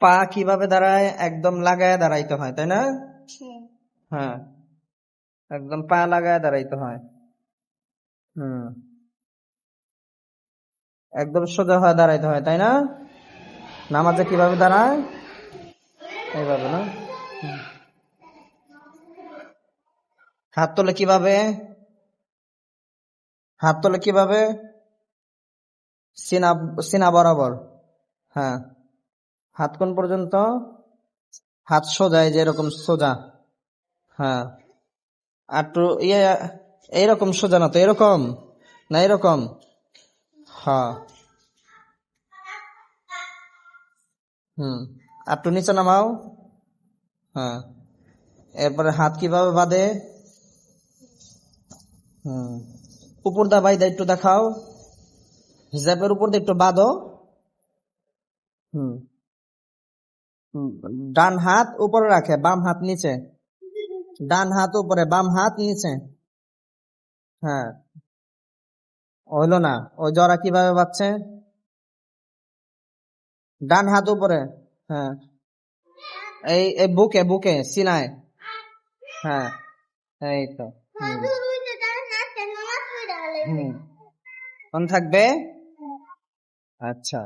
পা কিভাবে দাঁড়ায়? একদম লাগায় দাঁড়াইতে হয়, তাই না? হ্যাঁ, একদম পা লাগায় দাঁড়াইতে হয়। হুম, একদম সোজা হয়ে দাঁড়াইতে হয়, তাই না? নামাজে কিভাবে দাঁড়ায়? এইভাবে না? হুম। হাত তোলে কিভাবে? হাত তোলে কিভাবে? সিনা সিনা বরাবর। হ্যাঁ, হাত কোন পর্যন্ত? হাত সোজা, এই যে এরকম সোজা। হ্যাঁ, আর একটু ইয়ে, এইরকম সোজা না তো, এরকম না, এরকম। হ্যাঁ, হুম, আর একটু নিচে নামাও। হ্যাঁ, এরপরে হাত কিভাবে বাঁধে? হুম, উপর দা বাইদা একটু দেখাও। হিজাবের উপর দিয়ে একটু বাঁধো। হুম, হুম, ডান হাত উপরে রাখে, বাম হাত নিচে। ডান হাত উপরে, বাম হাত নিচে। হ্যাঁ, হইলো না। ওই জরা কিভাবে বাঁধছে? ডান হাত উপরে। হ্যাঁ, এই এই বুকে বুকে সিনায়। হ্যাঁ, এই তো। হুম, হুম, কোন থাকবে? আচ্ছা।